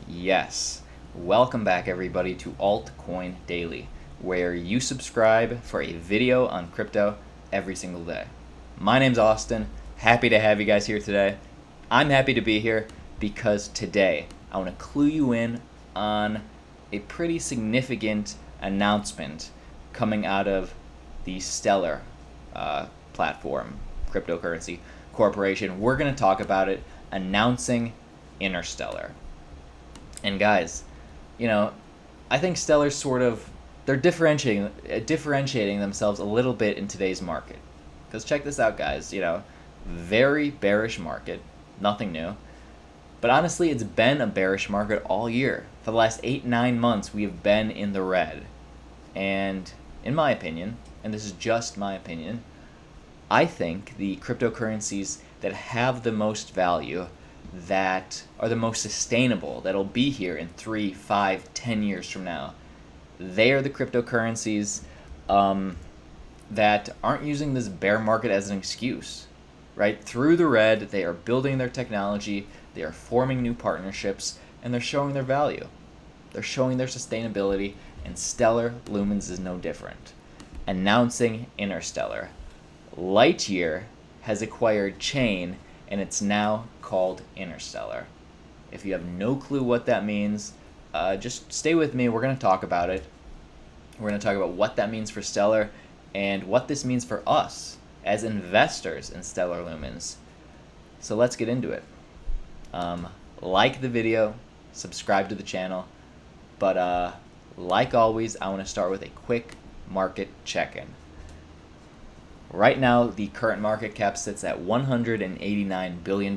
Yes. Welcome back, everybody, to Altcoin Daily, where you subscribe for a video on crypto every single day. My name's Austin. Happy to have you guys here today. I'm happy to be here because today I want to clue you in on a pretty significant announcement coming out of the Stellar platform, cryptocurrency corporation. We're going to talk about it, announcing Interstellar. And guys, I think Stellar's they're differentiating themselves a little bit in today's market. Because check this out, guys. Very bearish market, nothing new. But honestly, it's been a bearish market all year. For the last 8-9 months, we have been in the red. And in my opinion, and this is just my opinion, I think the cryptocurrencies that have the most value, that are the most sustainable, that'll be here in 3, 5, 10 years from now, they are the cryptocurrencies that aren't using this bear market as an excuse. Right? Through the red, they are building their technology, they are forming new partnerships, and they're showing their value. They're showing their sustainability, and Stellar Lumens is no different. Announcing Interstellar. Lightyear has acquired Chain, and it's now called Interstellar. If you have no clue what that means, just stay with me. We're going to talk about it. We're going to talk about what that means for Stellar and what this means for us as investors in Stellar Lumens. So let's get into it. Like the video, subscribe to the channel, but like always, I want to start with a quick market check-in. Right now, the current market cap sits at $189 billion,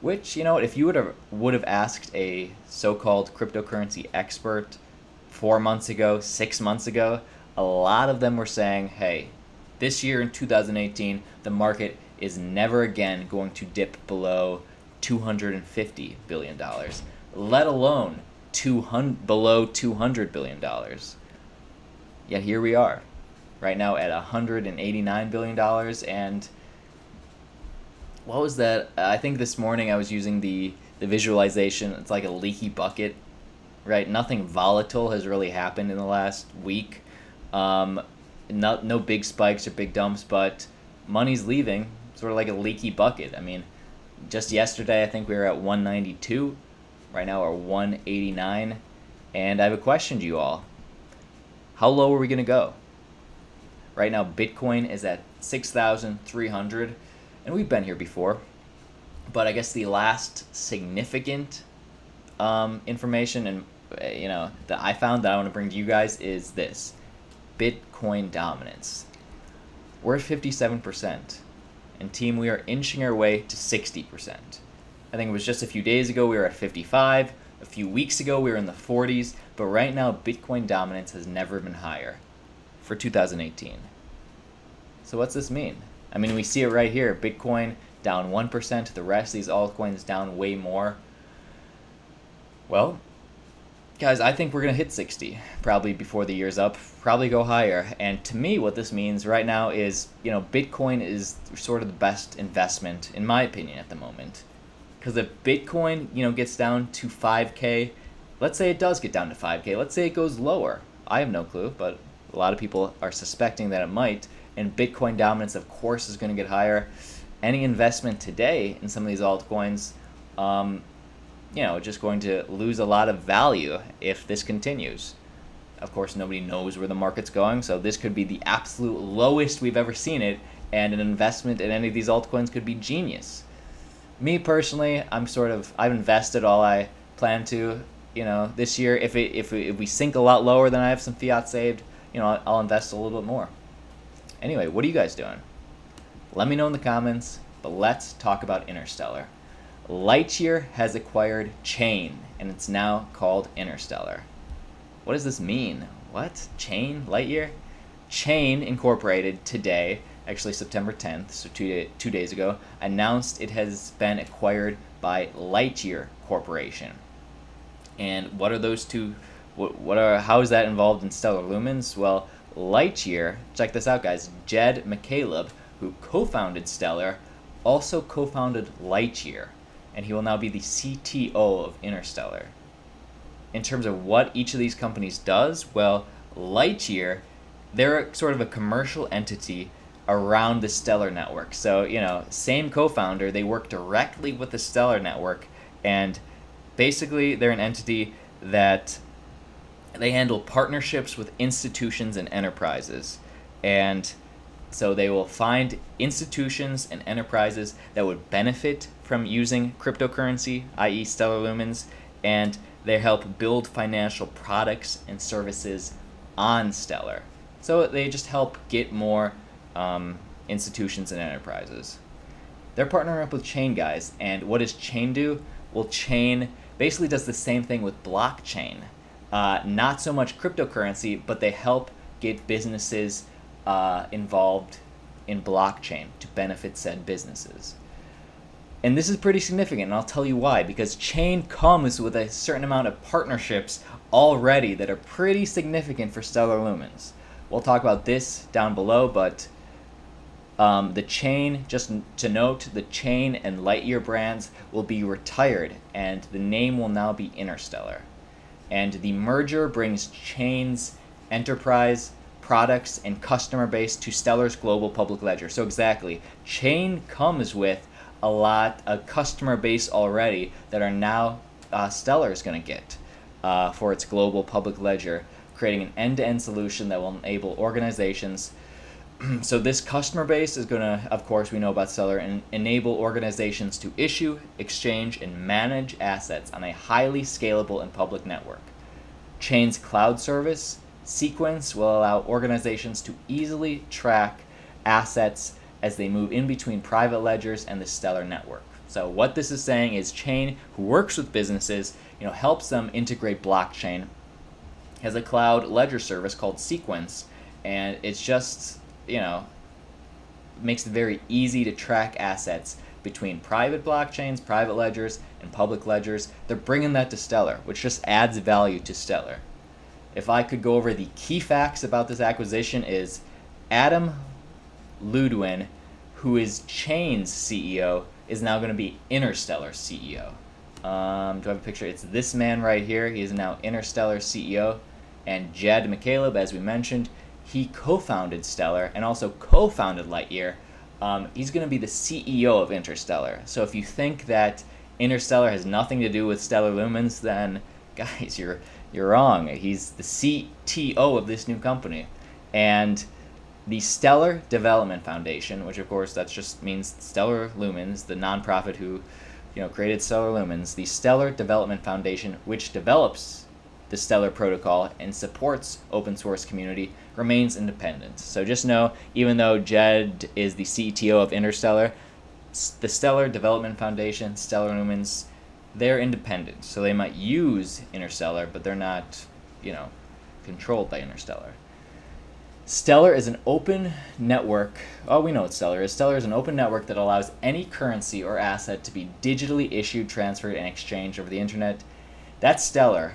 which, if you would have asked a so-called cryptocurrency expert 4 months ago, 6 months ago, a lot of them were saying, hey, this year in 2018, the market is never again going to dip below $250 billion, let alone below $200 billion. Yet here we are, right now at $189 billion, and what was that? I think this morning I was using the visualization. It's like a leaky bucket, right? Nothing volatile has really happened in the last week. No big spikes or big dumps, but money's leaving, sort of like a leaky bucket. I mean, just yesterday I think we were at 192. Right now we're 189, and I have a question to you all. How low are we going to go? Right now, Bitcoin is at 6,300, and we've been here before. But I guess the last significant information and that I found that I want to bring to you guys is this: Bitcoin dominance. We're at 57%, and team, we are inching our way to 60%. I think it was just a few days ago we were at 55. A few weeks ago we were in the 40s, but right now Bitcoin dominance has never been higher for 2018. So what's this mean? I mean, we see it right here. Bitcoin down 1%, the rest of these altcoins down way more. Well, guys, I think we're going to hit 60 probably before the year's up, probably go higher. And to me, what this means right now is, Bitcoin is sort of the best investment, in my opinion, at the moment. Because if Bitcoin, gets down to 5K, let's say it does get down to 5K, let's say it goes lower. I have no clue, but a lot of people are suspecting that it might. And Bitcoin dominance, of course, is going to get higher. Any investment today in some of these altcoins, just going to lose a lot of value if this continues. Of course, nobody knows where the market's going, so this could be the absolute lowest we've ever seen it, and an investment in any of these altcoins could be genius. Me personally, I've invested all I plan to, this year. If we sink a lot lower than I have some fiat saved, I'll invest a little bit more. Anyway, what are you guys doing? Let me know in the comments, but let's talk about Interstellar. Lightyear has acquired Chain, and it's now called Interstellar. What does this mean? What? Chain? Lightyear? Chain Incorporated today, actually September 10th, so two days ago, announced it has been acquired by Lightyear Corporation. And what are those two? How is that involved in Stellar Lumens? Well, Lightyear, check this out, guys. Jed McCaleb, who co-founded Stellar, also co-founded Lightyear. and he will now be the CTO of Interstellar. In terms of what each of these companies does, well, Lightyear, they're sort of a commercial entity around the Stellar network. So, same co-founder, they work directly with the Stellar network, and basically they're an entity that they handle partnerships with institutions and enterprises. And so they will find institutions and enterprises that would benefit from using cryptocurrency, i.e. Stellar Lumens, and they help build financial products and services on Stellar. So they just help get more institutions and enterprises. They're partnering up with Chain guys, and what does Chain do? Well, Chain basically does the same thing with blockchain. Not so much cryptocurrency, but they help get businesses involved in blockchain to benefit said businesses. And this is pretty significant, and I'll tell you why. Because Chain comes with a certain amount of partnerships already that are pretty significant for Stellar Lumens. We'll talk about this down below, but the Chain, just to note, the Chain and Lightyear brands will be retired, and the name will now be Interstellar. And the merger brings Chain's enterprise products and customer base to Stellar's global public ledger. So exactly, Chain comes with a customer base already that are now Stellar is going to get for its global public ledger, creating an end-to-end solution that will enable organizations. So this customer base is going to, of course, we know about Stellar, and enable organizations to issue, exchange, and manage assets on a highly scalable and public network. Chain's cloud service, Sequence, will allow organizations to easily track assets as they move in between private ledgers and the Stellar network. So what this is saying is Chain, who works with businesses, helps them integrate blockchain, has a cloud ledger service called Sequence, and it's just makes it very easy to track assets between private blockchains, private ledgers, and public ledgers. They're bringing that to Stellar, which just adds value to Stellar. If I could go over the key facts about this acquisition, is Adam Ludwin, who is Chain's CEO, is now going to be Interstellar's CEO. Do I have a picture? It's this man right here. He is now Interstellar's CEO. And Jed McCaleb, as we mentioned, he co-founded Stellar and also co-founded Lightyear. He's going to be the CEO of Interstellar. So if you think that Interstellar has nothing to do with Stellar Lumens, then guys, you're wrong. He's the CTO of this new company. And the Stellar Development Foundation, which of course that just means Stellar Lumens, the nonprofit who created Stellar Lumens, the Stellar Development Foundation, which develops the Stellar protocol and supports open source community, remains independent. So just know, even though Jed is the CTO of Interstellar, the Stellar Development Foundation, Stellar Lumens, they're independent. So they might use Interstellar, but they're not, controlled by Interstellar. Stellar is an open network. Oh, we know what Stellar is. Stellar is an open network that allows any currency or asset to be digitally issued, transferred, and exchanged over the internet. That's Stellar.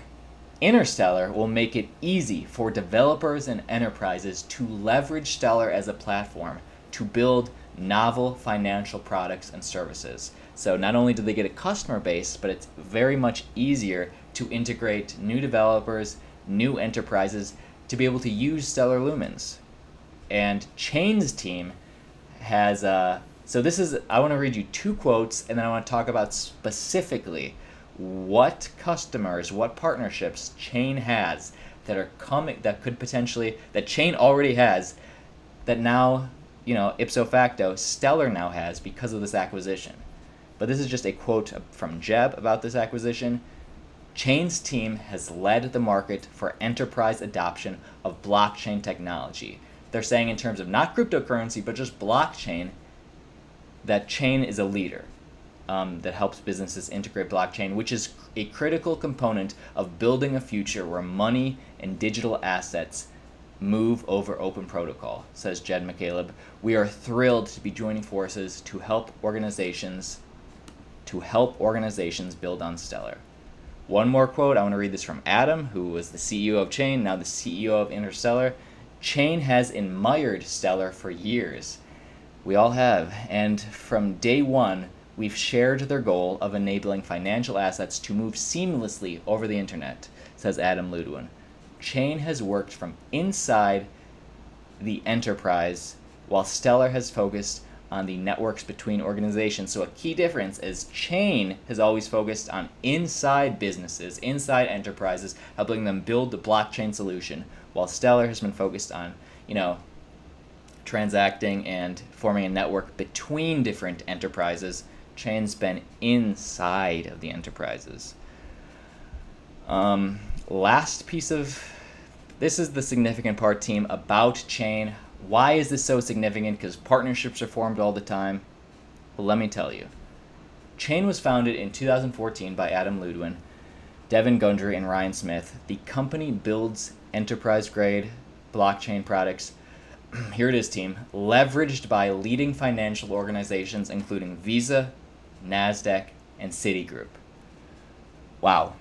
Interstellar will make it easy for developers and enterprises to leverage Stellar as a platform to build novel financial products and services. So not only do they get a customer base, but it's very much easier to integrate new developers, new enterprises to be able to use Stellar Lumens. And Chain's team has I want to read you two quotes, and then I want to talk about specifically what customers, what partnerships Chain has that are coming, that could potentially, that Chain already has, that now, ipso facto, Stellar now has because of this acquisition. But this is just a quote from Jeb about this acquisition. Chain's team has led the market for enterprise adoption of blockchain technology. They're saying in terms of not cryptocurrency, but just blockchain, that Chain is a leader. That helps businesses integrate blockchain, which is a critical component of building a future where money and digital assets move over open protocol, says Jed McCaleb. We are thrilled to be joining forces to help organizations build on Stellar. One more quote, I want to read this from Adam, who was the CEO of Chain, now the CEO of Interstellar. Chain has admired Stellar for years. We all have, and from day one, We've shared their goal of enabling financial assets to move seamlessly over the internet, says Adam Ludwin. Chain has worked from inside the enterprise, while Stellar has focused on the networks between organizations. So a key difference is Chain has always focused on inside businesses, inside enterprises, helping them build the blockchain solution, while Stellar has been focused on, transacting and forming a network between different enterprises. Chain's been inside of the enterprises. Last piece of, this is the significant part, team, about Chain. Why is this so significant? Because partnerships are formed all the time. Well, let me tell you. Chain was founded in 2014 by Adam Ludwin, Devin Gundry, and Ryan Smith. The company builds enterprise-grade blockchain products. Here it is, team. Leveraged by leading financial organizations including Visa, Nasdaq, and Citigroup. Wow.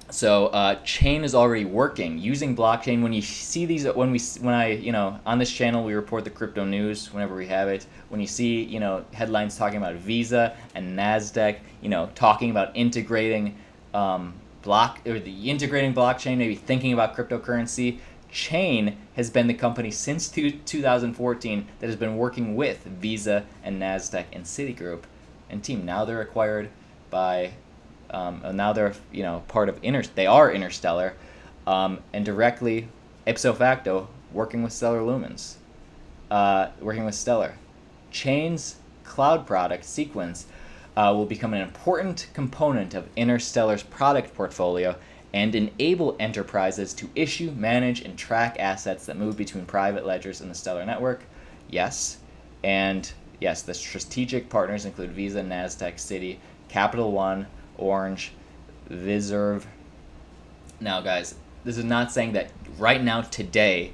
So Chain is already working using blockchain. When you see these, on this channel we report the crypto news whenever we have it. When you see headlines talking about Visa and Nasdaq, talking about integrating integrating blockchain, maybe thinking about cryptocurrency. Chain has been the company since 2014 that has been working with Visa and Nasdaq and Citigroup. And team, now they're acquired by. Now they're part of they are Interstellar, and directly ipso facto working with Lumens, working with Stellar. Chain's cloud product Sequence will become an important component of Interstellar's product portfolio and enable enterprises to issue, manage, and track assets that move between private ledgers in the Stellar network. Yes, and yes, the strategic partners include Visa, Nasdaq, Citi, Capital One, Orange, Viserve. Now, guys, this is not saying that right now, today,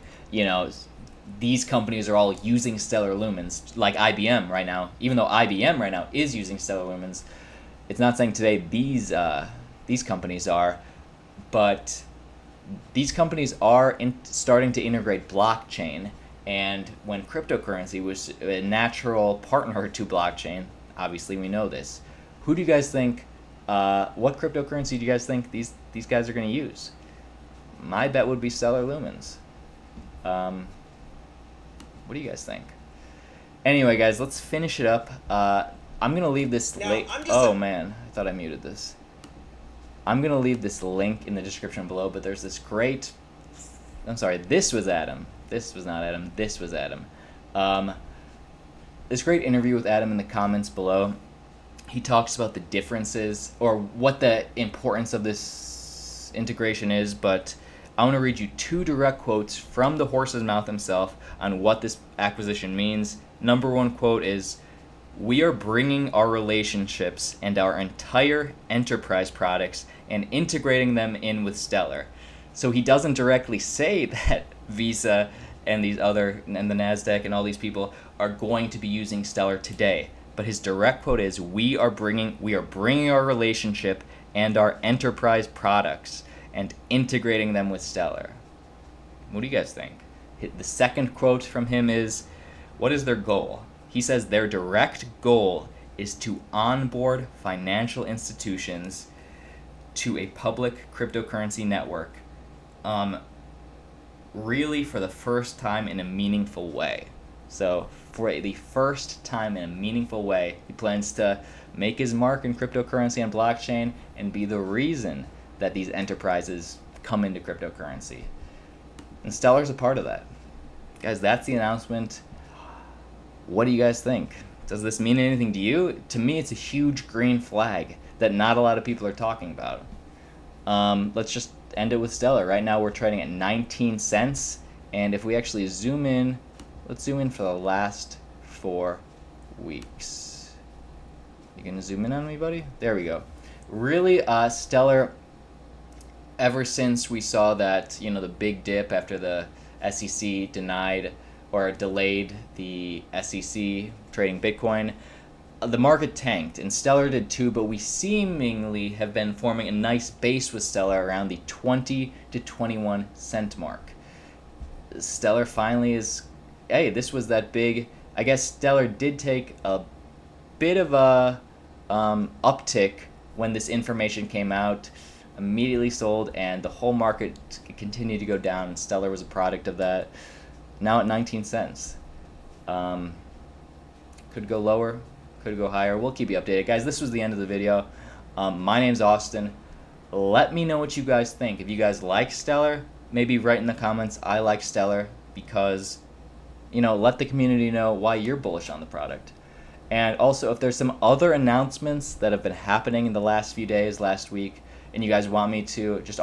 these companies are all using Stellar Lumens, like IBM right now. Even though IBM right now is using Stellar Lumens, it's not saying today these companies are, but these companies are starting to integrate blockchain. And when cryptocurrency was a natural partner to blockchain, obviously we know this. Who do you guys think? What cryptocurrency do you guys think these guys are going to use? My bet would be Stellar Lumens. What do you guys think? Anyway, guys, let's finish it up. I'm going to leave this link. Oh, man. I thought I muted this. I'm going to leave this link in the description below, but there's this great... I'm sorry, this was Adam. This was not Adam. This was Adam. This great interview with Adam in the comments below. He talks about the differences or what the importance of this integration is, but I want to read you two direct quotes from the horse's mouth himself on what this acquisition means. Number one quote is, "We are bringing our relationships and our entire enterprise products and integrating them in with Stellar." So he doesn't directly say that Visa and the Nasdaq and all these people are going to be using Stellar today. But his direct quote is, we are bringing our relationship and our enterprise products and integrating them with Stellar. What do you guys think? The second quote from him is, what is their goal? He says their direct goal is to onboard financial institutions to a public cryptocurrency network, really for the first time in a meaningful way. So for the first time in a meaningful way, he plans to make his mark in cryptocurrency and blockchain and be the reason that these enterprises come into cryptocurrency. And Stellar's a part of that. Guys, that's the announcement. What do you guys think? Does this mean anything to you? To me, it's a huge green flag that not a lot of people are talking about. Let's just end it with Stellar. Right now we're trading at 19 cents. And if we actually zoom in, let's zoom in for the last 4 weeks. You gonna zoom in on me, buddy? There we go. Really, Stellar, ever since we saw that, the big dip after the SEC denied or delayed the SEC trading Bitcoin, the market tanked, and Stellar did too, but we seemingly have been forming a nice base with Stellar around the 20 to 21 cent mark. Stellar finally is... Hey, this was that big... I guess Stellar did take a bit of a uptick when this information came out. Immediately sold, and the whole market continued to go down, and Stellar was a product of that. Now at 19 cents. Could go lower, could go higher. We'll keep you updated. Guys, this was the end of the video. My name's Austin. Let me know what you guys think. If you guys like Stellar, maybe write in the comments, I like Stellar, because, you know, let the community know why you're bullish on the product. And also, if there's some other announcements that have been happening in the last few days, last week, and you guys want me to just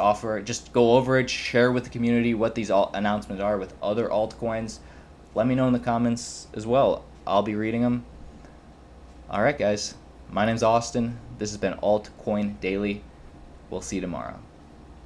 go over it, share with the community what these announcements are with other altcoins, let me know in the comments as well. I'll be reading them. Alright guys, my name's Austin. This has been Altcoin Daily. We'll see you tomorrow.